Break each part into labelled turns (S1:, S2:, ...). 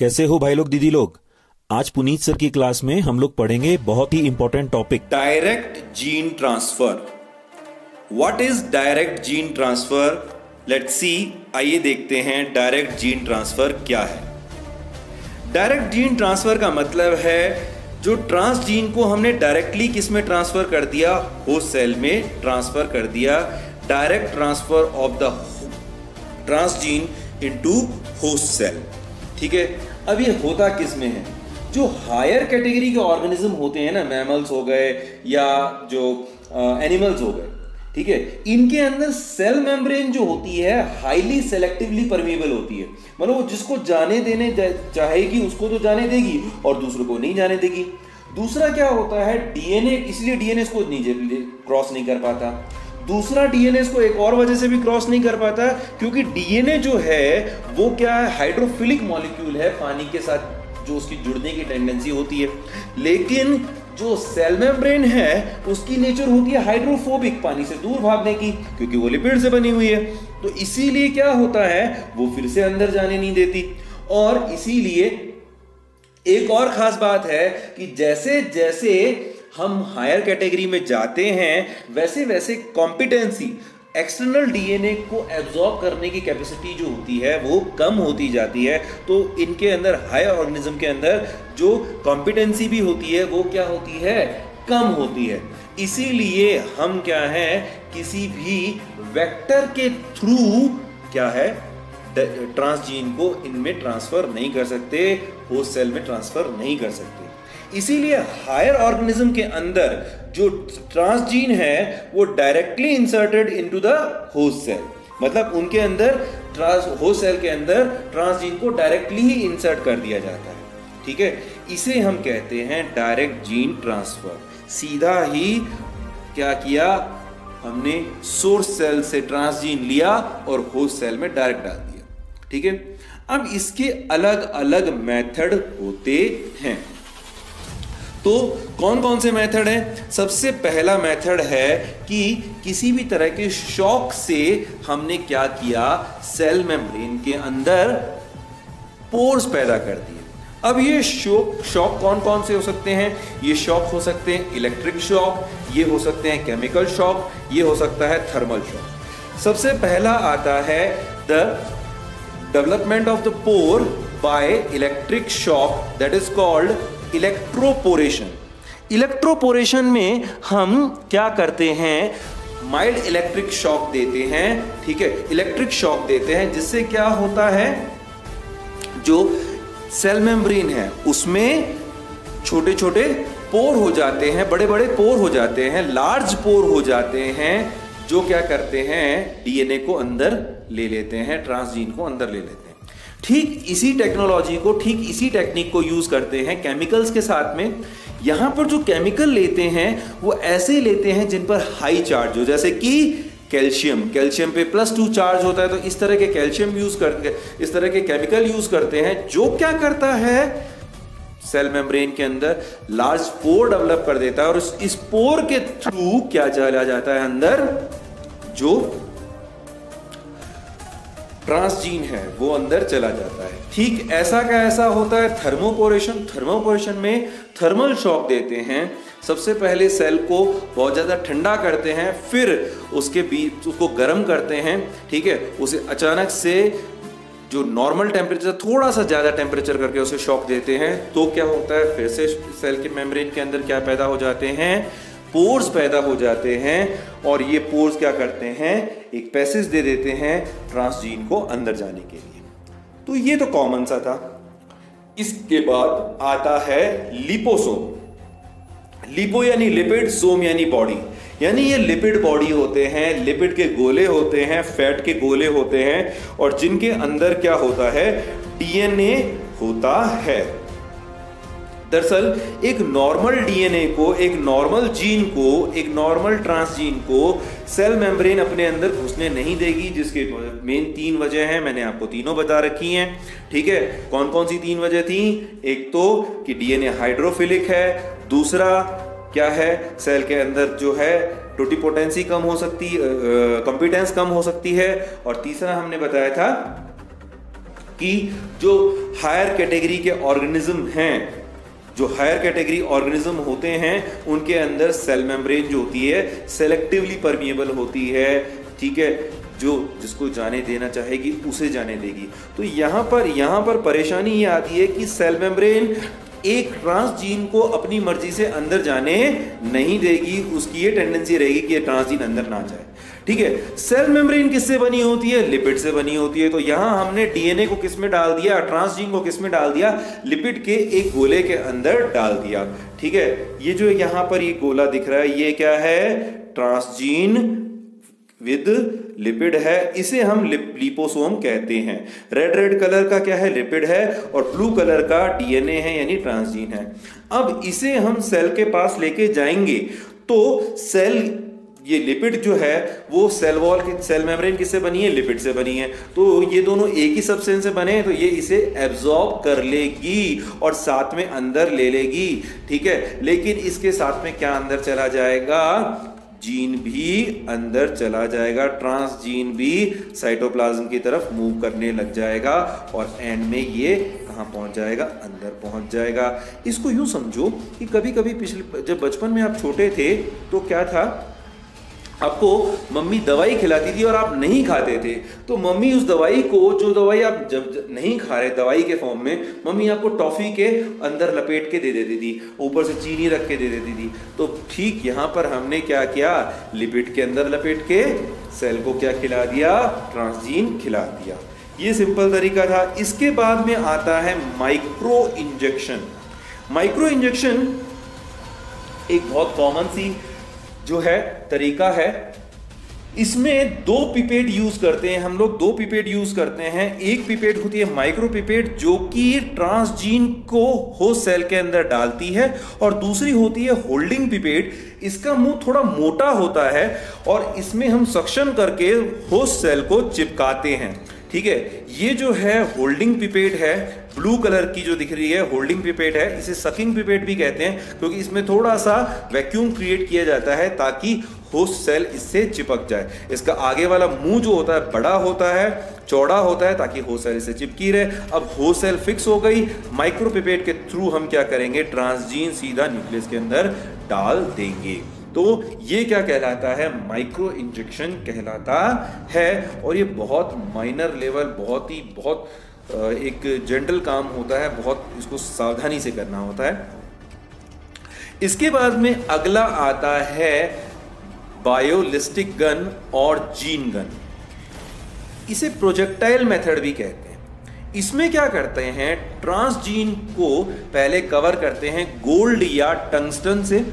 S1: कैसे हो भाई लोग दीदी लोग। आज पुनीत सर की क्लास में हम लोग पढ़ेंगे बहुत ही important topic,
S2: direct gene transfer. What is direct gene transfer? Let's see, आइए देखते हैं डायरेक्ट जीन ट्रांसफर क्या है। डायरेक्ट जीन ट्रांसफर का मतलब है जो ट्रांसजीन को हमने डायरेक्टली किस में ट्रांसफर कर दिया, होस्ट सेल में ट्रांसफर कर दिया। Direct transfer of the transgene into host cell. ठीक है, अब ये होता किस में है? जो हायर कैटेगरी के ऑर्गेनिज्म होते हैं ना, मैमल्स हो गए या जो एनिमल्स हो गए, ठीक है, इनके अंदर सेल मेम्ब्रेन जो होती है हाईली सेलेक्टिवली परमिएबल होती है। मतलब वो जिसको जाने देने चाहेगी उसको तो जाने देगी और दूसरों को नहीं जाने देगी। दूसरा क्या होता है, डीएनए, इसलिए डीएनए को क्रॉस नहीं कर पाता। दूसरा डीएनए को एक और वजह से भी क्रॉस नहीं कर पाता क्योंकि डीएनए जो है वो क्या है, हाइड्रोफिलिक मॉलिक्यूल है, पानी के साथ जो उसकी जुड़ने की टेंडेंसी होती है। लेकिन जो सेल मेम्ब्रेन है उसकी नेचर होती है हाइड्रोफोबिक, पानी से दूर भागने की, क्योंकि वो लिपिड से बनी हुई है। तो इसीलिए क्या होता है, वो फिर से अंदर जाने नहीं देती। और इसीलिए एक और खास बात है कि जैसे जैसे हम हायर कैटेगरी में जाते हैं वैसे वैसे कॉम्पिटेंसी, एक्सटर्नल डीएनए को एब्जॉर्ब करने की कैपेसिटी जो होती है वो कम होती जाती है। तो इनके अंदर, हायर ऑर्गेनिज्म के अंदर जो कॉम्पिटेंसी भी होती है वो क्या होती है, कम होती है। इसीलिए हम क्या है, किसी भी वेक्टर के थ्रू क्या है, ट्रांसजीन को इनमें ट्रांसफर नहीं कर सकते, होस्ट सेल में ट्रांसफर नहीं कर सकते। इसीलिए हायर ऑर्गेनिज्म के अंदर जो ट्रांसजीन है वो directly inserted into the host cell, मतलब उनके अंदर होस्ट सेल के अंदर ट्रांसजीन को डायरेक्टली ही इंसर्ट कर दिया जाता है। ठीक है, इसे हम कहते हैं डायरेक्ट जीन ट्रांसफर। सीधा ही क्या किया हमने, सोर्स सेल से ट्रांसजीन लिया और होस्ट सेल में डायरेक्ट डाल दिया। ठीक है, अब इसके अलग अलग मेथड होते हैं। तो कौन कौन से मेथड हैं? सबसे पहला मेथड है कि किसी भी तरह के शॉक से हमने क्या किया, सेल मेम्ब्रेन के अंदर पोर्स पैदा कर दिए। अब ये शॉक कौन कौन से हो सकते हैं? ये शॉक हो सकते हैं इलेक्ट्रिक शॉक, ये हो सकते हैं केमिकल शॉक, ये हो सकता है थर्मल शॉक। सबसे पहला आता है the development of the pore by electric shock, that is called electroporation. Electroporation में हम क्या करते हैं, माइल्ड इलेक्ट्रिक शॉक देते हैं। ठीक है, इलेक्ट्रिक शॉक देते हैं जिससे क्या होता है, जो सेल मेम्ब्रेन है उसमें छोटे छोटे पोर हो जाते हैं, बड़े बड़े पोर हो जाते हैं, लार्ज पोर हो जाते हैं, जो क्या करते हैं, डीएनए को अंदर ले लेते हैं, ट्रांसजीन को अंदर ले लेते हैं। ठीक इसी टेक्नोलॉजी को, ठीक इसी टेक्निक को यूज करते हैं केमिकल्स के साथ में। यहां पर जो केमिकल लेते हैं वो ऐसे लेते हैं जिन पर हाई चार्ज हो, जैसे कि कैल्शियम, कैल्शियम पे +2 चार्ज होता है, तो इस तरह के कैल्शियम यूज करते, इस तरह के केमिकल यूज करते हैं, जो क्या करता है, सेल मेम्ब्रेन के अंदर लार्ज पोर डेवलप कर देता है और इस पोर के थ्रू क्या चला जाता है अंदर, जो ट्रांसजीन है वो अंदर चला जाता है। ठीक ऐसा का ऐसा होता है थर्मोपोरेशन। थर्मोपोरेशन में थर्मल शॉक देते हैं। सबसे पहले सेल को बहुत ज़्यादा ठंडा करते हैं, फिर उसके बीच उसको गर्म करते हैं। ठीक है, उसे अचानक से जो नॉर्मल टेम्परेचर, थोड़ा सा ज़्यादा टेम्परेचर करके उसे शॉक देते हैं, तो क्या होता है, फिर से सेल के मेम्ब्रेन के अंदर क्या पैदा हो जाते हैं, पोर्स पैदा हो जाते हैं। और ये पोर्स क्या करते हैं, एक पैसेज दे देते हैं ट्रांसजीन को अंदर जाने के लिए। तो ये तो कॉमन सा था। इसके बाद आता है लिपोसोम। लिपो यानी लिपिड, सोम यानी बॉडी, यानी ये लिपिड बॉडी होते हैं, लिपिड के गोले होते हैं, फैट के गोले होते हैं, और जिनके अंदर क्या होता है, डीएनए होता है। दरअसल एक नॉर्मल डीएनए को, एक नॉर्मल जीन को, एक नॉर्मल ट्रांसजीन को सेल मेम्ब्रेन अपने अंदर घुसने नहीं देगी, जिसके मेन 3 वजह हैं, मैंने आपको तीनों बता रखी हैं। ठीक है, कौन कौन सी 3 वजह थी? एक तो कि डीएनए हाइड्रोफिलिक है, दूसरा क्या है, सेल के अंदर जो है टोटिपोटेंसी कम हो सकती, कॉम्पिटेंस कम हो सकती है, और तीसरा हमने बताया था कि जो हायर कैटेगरी के ऑर्गेनिज्म हैं, जो हायर कैटेगरी ऑर्गेनिज्म होते हैं, उनके अंदर सेल मेम्ब्रेन जो होती है सेलेक्टिवली परमिएबल होती है, ठीक है, जो जिसको जाने देना चाहेगी उसे जाने देगी। तो यहाँ पर परेशानी ये आती है कि सेल मेम्ब्रेन एक ट्रांसजीन को अपनी मर्जी से अंदर जाने नहीं देगी, उसकी ये टेंडेंसी रहेगी कि ये ट्रांसजीन अंदर ना जाए, ठीक है। सेल मेम्ब्रेन किससे बनी होती है? लिपिड से बनी होती है। तो यहां हमने डीएनए को किस में डाल दिया? ट्रांसजीन को किस में डाल दिया? लिपिड के एक गोले के अंदर डाल दिया, ठीक है। ये जो यहां पर ये गोला दिख रहा है, ये क्या है? ट्रांसजीन विद लिपिड है, इसे हम लिपोसोम कहते हैं। रेड कलर का क्या है? लिपिड है, और ब्लू कलर का डीएनए है, यानी ट्रांसजीन है। अब इसे हम सेल के पास लेके जाएंगे तो सेल, ये लिपिड जो है वो सेल वॉल के, सेल मेम्ब्रेन किससे बनी है? लिपिड से बनी है। तो ये दोनों एक ही सब्सटेंस से बने हैं, तो ये इसे एब्जॉर्ब कर लेगी और साथ में अंदर ले लेगी, ठीक है। लेकिन इसके साथ में क्या अंदर चला जाएगा? जीन भी अंदर चला जाएगा, ट्रांसजीन भी साइटोप्लाज्म की तरफ मूव करने लग जाएगा, और एंड में ये कहाँ पहुंच जाएगा? अंदर पहुंच जाएगा। इसको यूं समझो कि कभी कभी पिछले, जब बचपन में आप छोटे थे तो क्या था, आपको मम्मी दवाई खिलाती थी और आप नहीं खाते थे, तो मम्मी उस दवाई को, जो दवाई आप जब नहीं खा रहे दवाई के फॉर्म में, मम्मी आपको टॉफी के अंदर लपेट के दे देती थी, ऊपर से चीनी रख के दे देती थी। तो ठीक यहाँ पर हमने क्या किया? लिपिड के अंदर लपेट के सेल को क्या खिला दिया? ट्रांसजीन खिला दिया। ये सिंपल तरीका था। इसके बाद में आता है माइक्रो इंजेक्शन। माइक्रो इंजेक्शन एक बहुत कॉमन सी जो है तरीका है। इसमें दो पिपेट यूज करते हैं हम लोग, दो पिपेट यूज करते हैं। एक पिपेट होती है माइक्रो पिपेट, जो कि ट्रांसजीन को होस्ट सेल के अंदर डालती है, और दूसरी होती है होल्डिंग पिपेट। इसका मुंह थोड़ा मोटा होता है और इसमें हम सक्शन करके होस्ट सेल को चिपकाते हैं, ठीक है। ये जो है होल्डिंग पिपेट है, ब्लू कलर की जो दिख रही है होल्डिंग पिपेट है। इसे सकिंग पिपेट भी कहते हैं, क्योंकि इसमें थोड़ा सा वैक्यूम क्रिएट किया जाता है ताकि होस्ट सेल इससे चिपक जाए। इसका आगे वाला मुंह जो होता है बड़ा होता है, चौड़ा होता है, ताकि होस्ट सेल इससे चिपकी रहे। अब होस्ट सेल फिक्स हो गई, माइक्रो पिपेट के थ्रू हम क्या करेंगे? ट्रांसजीन सीधा न्यूक्लियस के अंदर डाल देंगे। तो ये क्या कहलाता है? माइक्रो इंजेक्शन कहलाता है। और ये बहुत माइनर लेवल, बहुत एक जनरल काम होता है, बहुत इसको सावधानी से करना होता है। इसके बाद में अगला आता है बायोलिस्टिक गन और जीन गन। इसे प्रोजेक्टाइल मेथड भी कहते हैं। इसमें क्या करते हैं? ट्रांसजीन को पहले कवर करते हैं गोल्ड या टंगस्टन से,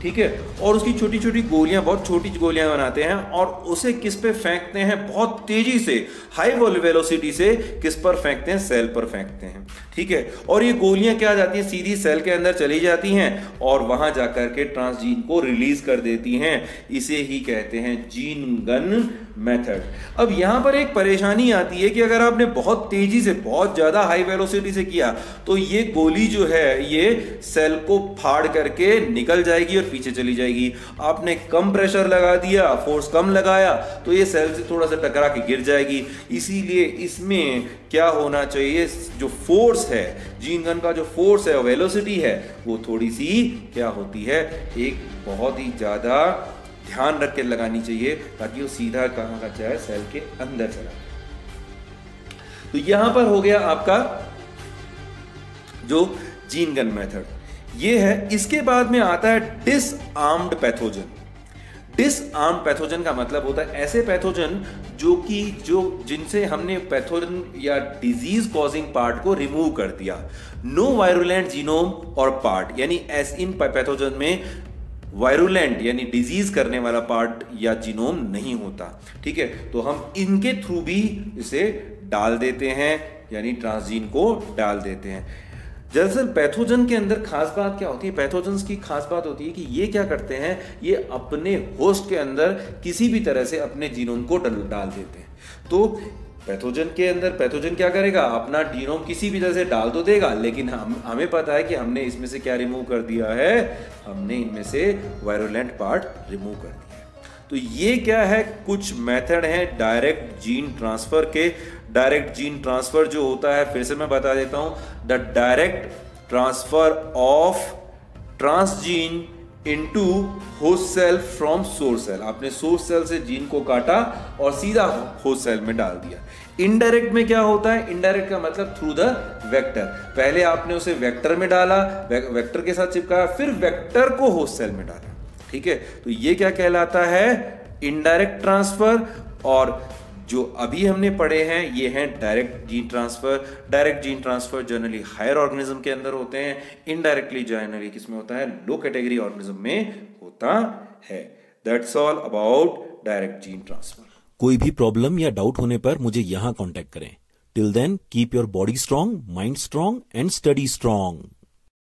S2: ठीक है, और उसकी छोटी छोटी गोलियां, बहुत छोटी गोलियां बनाते हैं, और उसे किस पे फेंकते हैं? बहुत तेजी से, हाई वेलोसिटी से किस पर फेंकते हैं? सेल पर फेंकते हैं, ठीक है। और ये गोलियां क्या जाती हैं? सीधी सेल के अंदर चली जाती हैं और वहां जाकर के ट्रांसजीन को रिलीज कर देती हैं। इसे ही कहते हैं जीन गन मेथड। अब यहां पर एक परेशानी आती है कि अगर आपने बहुत तेजी से, बहुत ज्यादा हाई वेलोसिटी से किया, तो ये गोली जो है ये सेल को फाड़ करके निकल जाएगी और पीछे चली जाएगी। आपने कम प्रेशर लगा दिया, फोर्स कम लगाया, तो ये सेल से थोड़ा सा टकरा के गिर जाएगी। इसीलिए इसमें क्या होना चाहिए? जो फोर्स है, जीन गन का जो फोर्स है, वेलोसिटी है, वो थोड़ी सी क्या होती है? एक बहुत ही ज्यादा ध्यान रख के लगानी चाहिए, ताकि वो सीधा कहां का जाए? सेल के अंदर चला। तो यहां पर हो गया आपका जो जीन गन मेथड, ये है। इसके बाद में आता है डिसआर्म्ड पैथोजन। डिसआर्म्ड पैथोजन का मतलब होता है ऐसे पैथोजन जिनसे हमने पैथोजन या डिजीज कॉजिंग पार्ट को रिमूव कर दिया। नो वायरुलेंट जीनोम और पार्ट, यानी इन पैथोजन में वायरुलेंट यानी डिजीज करने वाला पार्ट या जीनोम नहीं होता, ठीक है। तो हम इनके थ्रू भी इसे डाल देते हैं, यानी ट्रांसजीन को डाल देते हैं। दरअसल पैथोजन के अंदर खास बात क्या होती है? पैथोजन्स की खास बात होती है कि ये क्या करते हैं? ये अपने होस्ट के अंदर किसी भी तरह से अपने जीनोम को डाल देते हैं। तो पैथोजन के अंदर पैथोजन क्या करेगा? अपना जीनोम किसी भी तरह से डाल तो देगा, लेकिन हमें पता है कि हमने इसमें से क्या रिमूव कर दिया है? हमने इनमें से वायरुलेंट पार्ट रिमूव कर दिया है। तो ये क्या है? कुछ मेथड हैं डायरेक्ट जीन ट्रांसफर के। डायरेक्ट जीन ट्रांसफर जो होता है, फिर से मैं बता देता हूं, the direct transfer of transgene into host cell from source cell. आपने सोर्स सेल से जीन को काटा और सीधा होस्ट सेल में डाल दिया। इनडायरेक्ट में क्या होता है? इनडायरेक्ट का मतलब थ्रू द वेक्टर। पहले आपने उसे वेक्टर में डाला, वेक्टर के साथ चिपकाया, फिर वेक्टर को होस्ट सेल में डाला। ठीक है, तो ये क्या कहलाता है? Indirect transfer. और जो अभी हमने पढ़े हैं ये हैं direct gene transfer. Direct gene transfer generally higher organism के अंदर होते हैं, इनडायरेक्टली जनरली किसमें होता है? लो कैटेगरी ऑर्गेनिज्म में होता है। That's all about direct gene transfer.
S1: कोई भी प्रॉब्लम या डाउट होने पर मुझे यहां कांटेक्ट करें। Till then keep your body strong, mind strong and study strong.